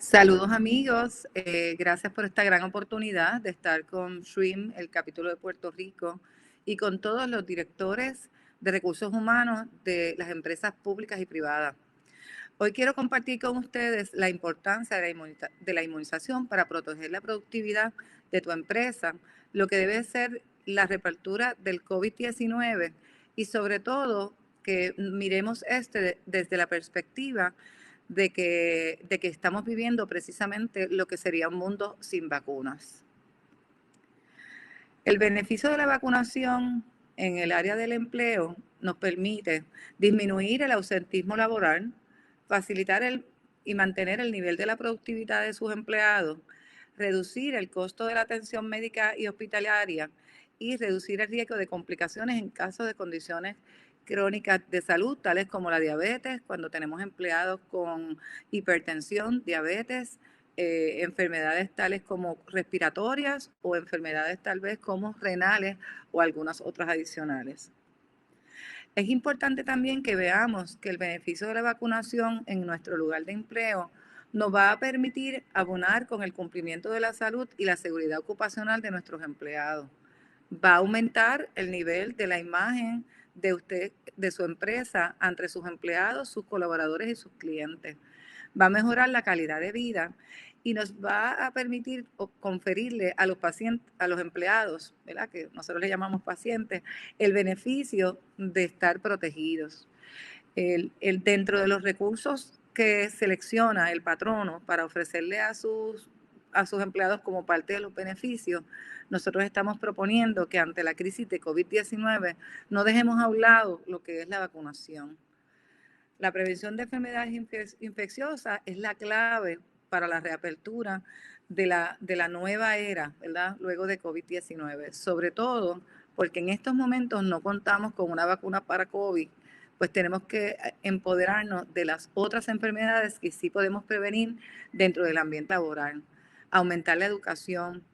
Saludos amigos, gracias por esta gran oportunidad de estar con SHRIM, el capítulo de Puerto Rico, y con todos los directores de recursos humanos de las empresas públicas y privadas. Hoy quiero compartir con ustedes la importancia de la inmunización para proteger la productividad de tu empresa, lo que debe ser la reapertura del COVID-19 y sobre todo que miremos desde la perspectiva de que estamos viviendo precisamente lo que sería un mundo sin vacunas. El beneficio de la vacunación en el área del empleo nos permite disminuir el ausentismo laboral, facilitar y mantener el nivel de la productividad de sus empleados, reducir el costo de la atención médica y hospitalaria y reducir el riesgo de complicaciones en caso de condiciones crónicas de salud, tales como la diabetes, cuando tenemos empleados con hipertensión, diabetes, enfermedades tales como respiratorias o enfermedades tal vez como renales o algunas otras adicionales. Es importante también que veamos que el beneficio de la vacunación en nuestro lugar de empleo nos va a permitir abonar con el cumplimiento de la salud y la seguridad ocupacional de nuestros empleados. Va a aumentar el nivel de la imagen de usted, de su empresa, ante sus empleados, sus colaboradores y sus clientes. Va a mejorar la calidad de vida y nos va a permitir conferirle a los pacientes, a los empleados, ¿verdad?, que nosotros le llamamos pacientes, el beneficio de estar protegidos. Dentro de los recursos que selecciona el patrono para ofrecerle a sus empleados como parte de los beneficios, nosotros estamos proponiendo que ante la crisis de COVID-19 no dejemos a un lado lo que es la vacunación. La prevención de enfermedades infecciosas es la clave para la reapertura de la nueva era, ¿verdad?, luego de COVID-19, sobre todo porque en estos momentos no contamos con una vacuna para COVID, pues tenemos que empoderarnos de las otras enfermedades que sí podemos prevenir dentro del ambiente laboral, aumentar la educación,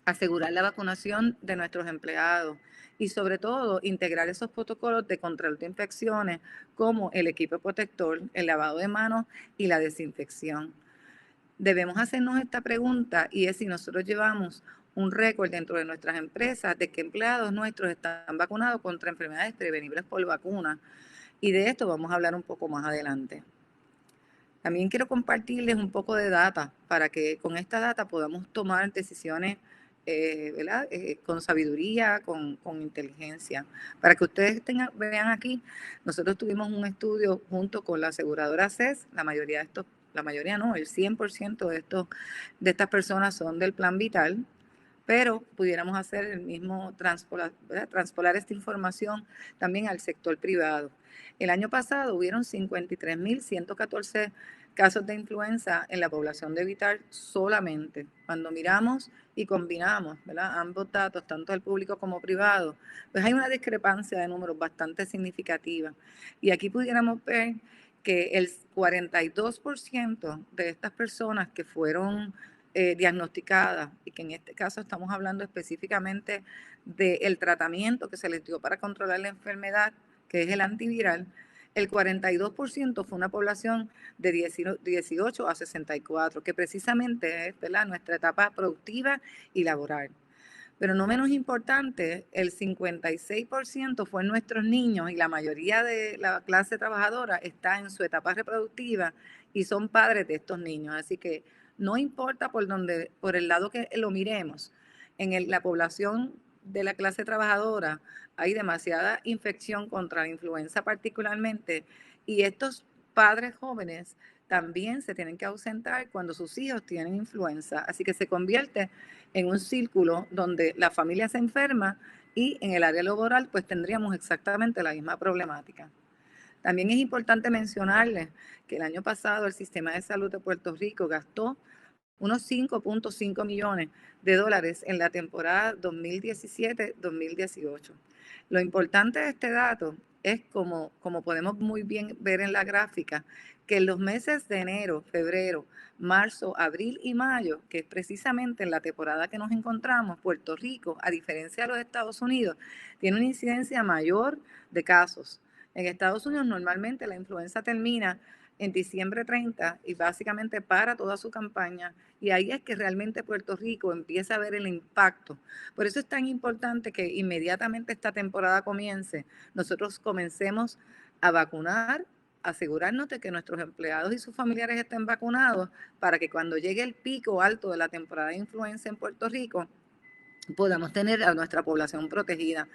asegurar la vacunación de nuestros empleados y sobre todo integrar esos protocolos de control de infecciones como el equipo protector, el lavado de manos y la desinfección. Debemos hacernos esta pregunta y es si nosotros llevamos un récord dentro de nuestras empresas de que empleados nuestros están vacunados contra enfermedades prevenibles por vacuna, y de esto vamos a hablar un poco más adelante. También quiero compartirles un poco de data para que con esta data podamos tomar decisiones ¿verdad?, con sabiduría, con inteligencia. Para que ustedes vean aquí, nosotros tuvimos un estudio junto con la aseguradora CES, la mayoría no, el 100% de estas personas son del Plan Vital, pero pudiéramos hacer el mismo, transpolar esta información también al sector privado. El año pasado hubieron 53.114 casos de influenza en la población de Vital solamente. Cuando miramos y combinamos, ¿verdad?, ambos datos, tanto del público como privado, pues hay una discrepancia de números bastante significativa. Y aquí pudiéramos ver que el 42% de estas personas que fueron diagnosticadas, y que en este caso estamos hablando específicamente del tratamiento que se les dio para controlar la enfermedad, que es el antiviral, el 42% fue una población de 18 a 64, que precisamente es, ¿verdad?, nuestra etapa productiva y laboral. Pero no menos importante, el 56% fue nuestros niños y la mayoría de la clase trabajadora está en su etapa reproductiva y son padres de estos niños. Así que no importa por el lado que lo miremos, en la población de la clase trabajadora hay demasiada infección contra la influenza particularmente, y estos padres jóvenes también se tienen que ausentar cuando sus hijos tienen influenza. Así que se convierte en un círculo donde la familia se enferma y en el área laboral pues tendríamos exactamente la misma problemática. También es importante mencionarles que el año pasado el Sistema de Salud de Puerto Rico gastó unos 5.5 millones de dólares en la temporada 2017-2018. Lo importante de este dato es, como podemos muy bien ver en la gráfica, que en los meses de enero, febrero, marzo, abril y mayo, que es precisamente en la temporada que nos encontramos, Puerto Rico, a diferencia de los Estados Unidos, tiene una incidencia mayor de casos. En Estados Unidos normalmente la influenza termina en diciembre 30 y básicamente para toda su campaña, y ahí es que realmente Puerto Rico empieza a ver el impacto. Por eso es tan importante que inmediatamente esta temporada comience, nosotros comencemos a vacunar, asegurarnos de que nuestros empleados y sus familiares estén vacunados para que cuando llegue el pico alto de la temporada de influenza en Puerto Rico, podamos tener a nuestra población protegida.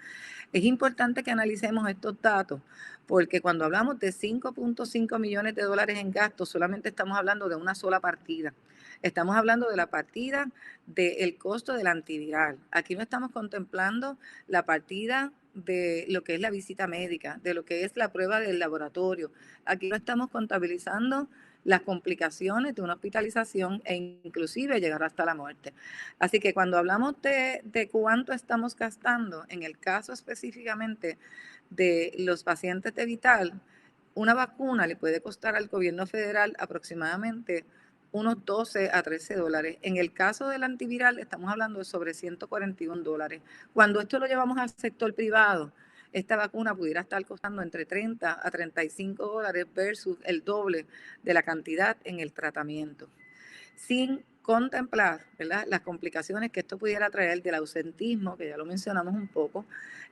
Es importante que analicemos estos datos porque cuando hablamos de 5.5 millones de dólares en gastos, solamente estamos hablando de una sola partida. Estamos hablando de la partida del costo del antiviral. Aquí no estamos contemplando la partida de lo que es la visita médica, de lo que es la prueba del laboratorio. Aquí no estamos contabilizando las complicaciones de una hospitalización e inclusive llegar hasta la muerte. Así que cuando hablamos de cuánto estamos gastando, en el caso específicamente de los pacientes de Vital, una vacuna le puede costar al gobierno federal aproximadamente unos 12 a 13 dólares. En el caso del antiviral estamos hablando de sobre 141 dólares. Cuando esto lo llevamos al sector privado, esta vacuna pudiera estar costando entre 30 a 35 dólares versus el doble de la cantidad en el tratamiento, sin contemplar, ¿verdad?, las complicaciones que esto pudiera traer del ausentismo, que ya lo mencionamos un poco,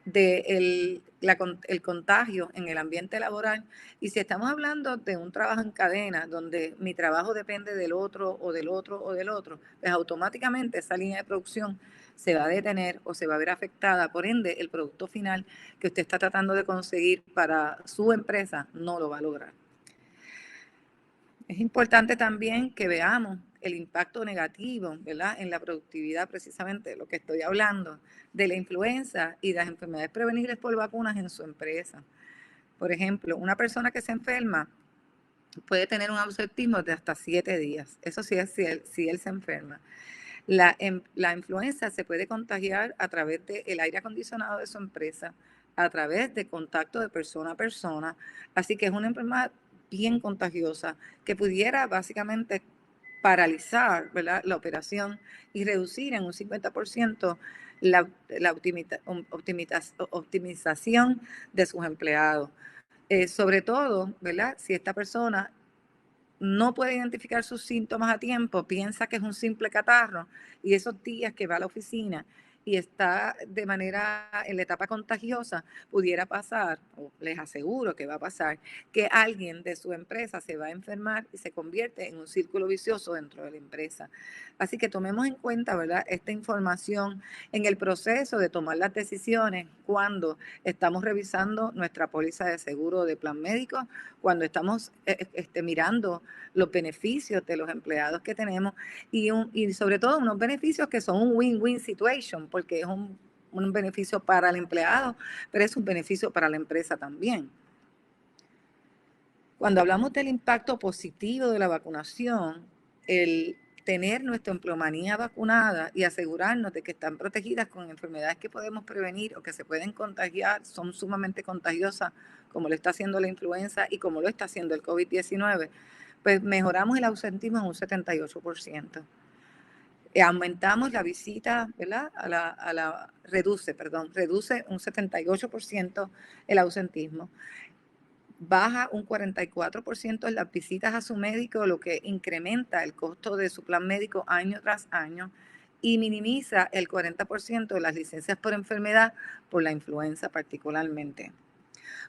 de el contagio en el ambiente laboral. Y si estamos hablando de un trabajo en cadena, donde mi trabajo depende del otro o del otro o del otro, pues automáticamente esa línea de producción se va a detener o se va a ver afectada. Por ende, el producto final que usted está tratando de conseguir para su empresa no lo va a lograr. Es importante también que veamos el impacto negativo, ¿verdad?, en la productividad, precisamente de lo que estoy hablando, de la influenza y de las enfermedades prevenibles por vacunas en su empresa. Por ejemplo, una persona que se enferma puede tener un ausentismo de hasta 7 días. Eso sí es si él se enferma. La influenza se puede contagiar a través del aire acondicionado de su empresa, a través de contacto de persona a persona. Así que es una enfermedad bien contagiosa que pudiera básicamente paralizar, ¿verdad?, la operación y reducir en un 50% la optimización de sus empleados. Sobre todo, ¿verdad?, si esta persona no puede identificar sus síntomas a tiempo, piensa que es un simple catarro, y esos días que va a la oficina y está de manera en la etapa contagiosa, pudiera pasar, o les aseguro que va a pasar, que alguien de su empresa se va a enfermar y se convierte en un círculo vicioso dentro de la empresa. Así que tomemos en cuenta, ¿verdad?, esta información en el proceso de tomar las decisiones cuando estamos revisando nuestra póliza de seguro de plan médico, cuando estamos mirando los beneficios de los empleados que tenemos y sobre todo unos beneficios que son un win-win situation, porque es un beneficio para el empleado, pero es un beneficio para la empresa también. Cuando hablamos del impacto positivo de la vacunación, el tener nuestra empleomanía vacunada y asegurarnos de que están protegidas con enfermedades que podemos prevenir o que se pueden contagiar, son sumamente contagiosas, como lo está haciendo la influenza y como lo está haciendo el COVID-19, pues mejoramos el ausentismo en un 78%. Aumentamos la visita, ¿verdad?, reduce un 78% el ausentismo. Baja un 44% en las visitas a su médico, lo que incrementa el costo de su plan médico año tras año y minimiza el 40% de las licencias por enfermedad por la influenza particularmente.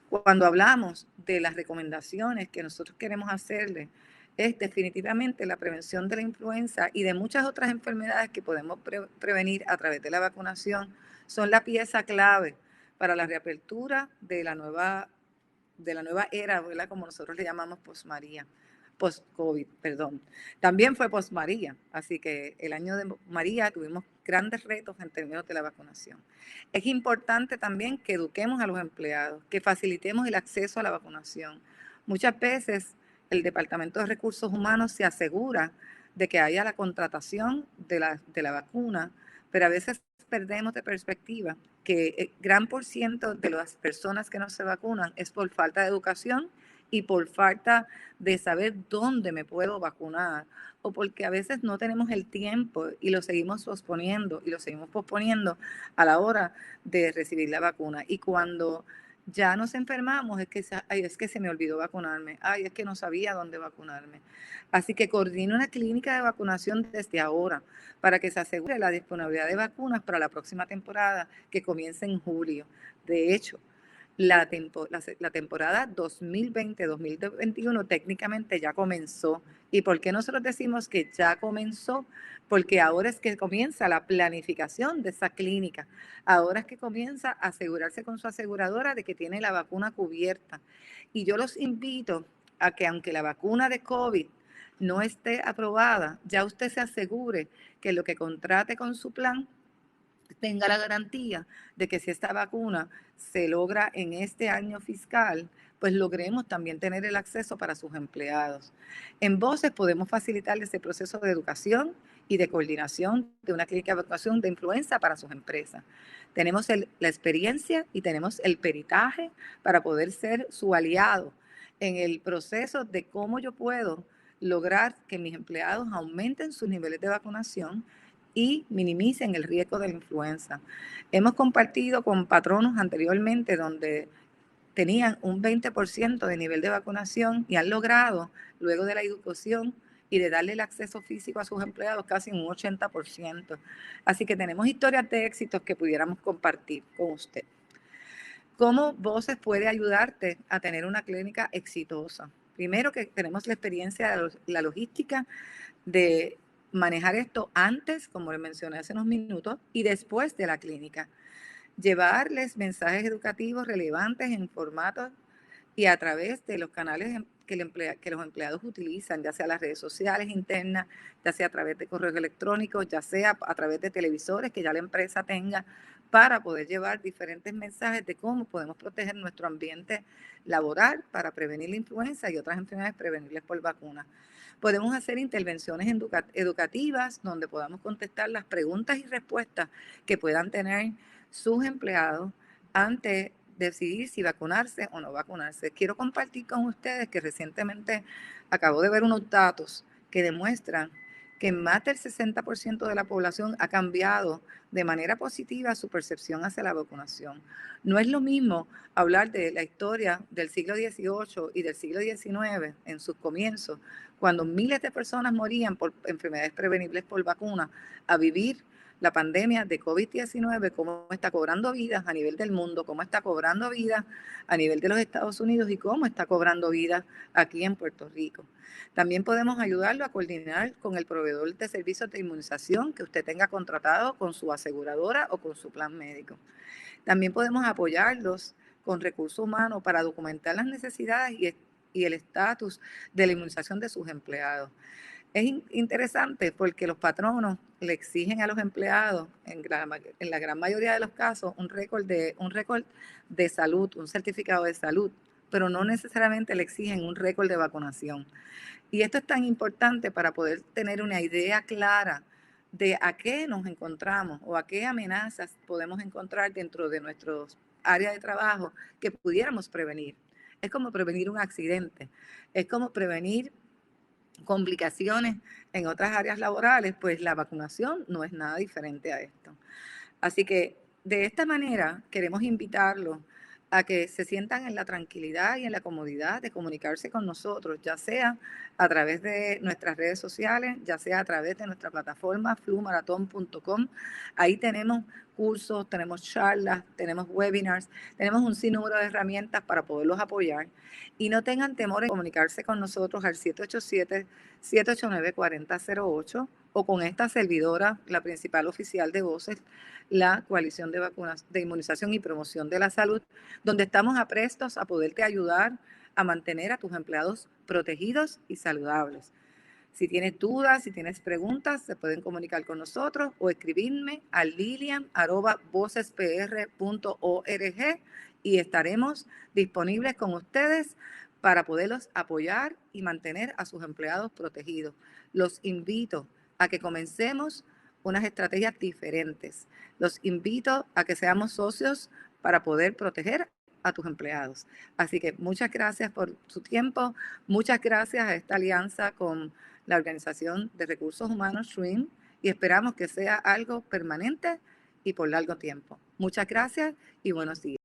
Cuando hablamos de las recomendaciones que nosotros queremos hacerle, es definitivamente la prevención de la influenza y de muchas otras enfermedades que podemos prevenir a través de la vacunación, son la pieza clave para la reapertura de la nueva era, ¿verdad?, como nosotros le llamamos post-COVID, perdón. También fue post-María, así que el año de María tuvimos grandes retos en términos de la vacunación. Es importante también que eduquemos a los empleados, que facilitemos el acceso a la vacunación. Muchas veces el Departamento de Recursos Humanos se asegura de que haya la contratación de la vacuna, pero a veces perdemos de perspectiva que el gran por ciento de las personas que no se vacunan es por falta de educación y por falta de saber dónde me puedo vacunar, o porque a veces no tenemos el tiempo y lo seguimos posponiendo a la hora de recibir la vacuna. Y cuando Ya nos enfermamos, ay, es que se me olvidó vacunarme, ay, es que no sabía dónde vacunarme. Así que coordine una clínica de vacunación desde ahora para que se asegure la disponibilidad de vacunas para la próxima temporada que comienza en julio. De hecho, la temporada 2020-2021 técnicamente ya comenzó. ¿Y por qué nosotros decimos que ya comenzó? Porque ahora es que comienza la planificación de esa clínica. Ahora es que comienza a asegurarse con su aseguradora de que tiene la vacuna cubierta. Y yo los invito a que aunque la vacuna de COVID no esté aprobada, ya usted se asegure que lo que contrate con su plan tenga la garantía de que si esta vacuna se logra en este año fiscal, pues logremos también tener el acceso para sus empleados. En Voces podemos facilitar ese proceso de educación y de coordinación de una clínica de vacunación de influenza para sus empresas. Tenemos la experiencia y tenemos el peritaje para poder ser su aliado en el proceso de cómo yo puedo lograr que mis empleados aumenten sus niveles de vacunación y minimicen el riesgo de la influenza. Hemos compartido con patronos anteriormente donde tenían un 20% de nivel de vacunación y han logrado, luego de la educación y de darle el acceso físico a sus empleados, casi un 80%. Así que tenemos historias de éxitos que pudiéramos compartir con usted. ¿Cómo Voces puede ayudarte a tener una clínica exitosa? Primero que tenemos la experiencia de la logística de manejar esto antes, como le mencioné hace unos minutos, y después de la clínica. Llevarles mensajes educativos relevantes en formatos y a través de los canales que los empleados utilizan, ya sea las redes sociales internas, ya sea a través de correos electrónicos, ya sea a través de televisores que ya la empresa tenga, para poder llevar diferentes mensajes de cómo podemos proteger nuestro ambiente laboral para prevenir la influenza y otras enfermedades prevenibles por vacuna. Podemos hacer intervenciones educativas donde podamos contestar las preguntas y respuestas que puedan tener sus empleados ante decidir si vacunarse o no vacunarse. Quiero compartir con ustedes que recientemente acabo de ver unos datos que demuestran que más del 60% de la población ha cambiado de manera positiva su percepción hacia la vacunación. No es lo mismo hablar de la historia del siglo XVIII y del siglo XIX en sus comienzos, cuando miles de personas morían por enfermedades prevenibles por vacuna, a vivir la pandemia de COVID-19, cómo está cobrando vidas a nivel del mundo, cómo está cobrando vidas a nivel de los Estados Unidos y cómo está cobrando vidas aquí en Puerto Rico. También podemos ayudarlo a coordinar con el proveedor de servicios de inmunización que usted tenga contratado con su aseguradora o con su plan médico. También podemos apoyarlos con recursos humanos para documentar las necesidades y el estatus de la inmunización de sus empleados. Es interesante porque los patronos le exigen a los empleados, en la gran mayoría de los casos, un récord de salud, un certificado de salud, pero no necesariamente le exigen un récord de vacunación. Y esto es tan importante para poder tener una idea clara de a qué nos encontramos o a qué amenazas podemos encontrar dentro de nuestros áreas de trabajo que pudiéramos prevenir. Es como prevenir un accidente, es como prevenir complicaciones en otras áreas laborales, pues la vacunación no es nada diferente a esto. Así que de esta manera queremos invitarlos a que se sientan en la tranquilidad y en la comodidad de comunicarse con nosotros, ya sea a través de nuestras redes sociales, ya sea a través de nuestra plataforma flumarathon.com. Ahí tenemos cursos, tenemos charlas, tenemos webinars, tenemos un sinnúmero de herramientas para poderlos apoyar. Y no tengan temor en comunicarse con nosotros al 787-789-4008 o con esta servidora, la principal oficial de Voces, la Coalición de Vacunas de Inmunización y Promoción de la Salud, donde estamos aprestos a poderte ayudar a mantener a tus empleados protegidos y saludables. Si tienes dudas, si tienes preguntas, se pueden comunicar con nosotros o escribirme a lilian@vocespr.org y estaremos disponibles con ustedes para poderlos apoyar y mantener a sus empleados protegidos. Los invito a que comencemos unas estrategias diferentes. Los invito a que seamos socios para poder proteger a tus empleados. Así que muchas gracias por su tiempo, muchas gracias a esta alianza con la Organización de Recursos Humanos, SHRIM, y esperamos que sea algo permanente y por largo tiempo. Muchas gracias y buenos días.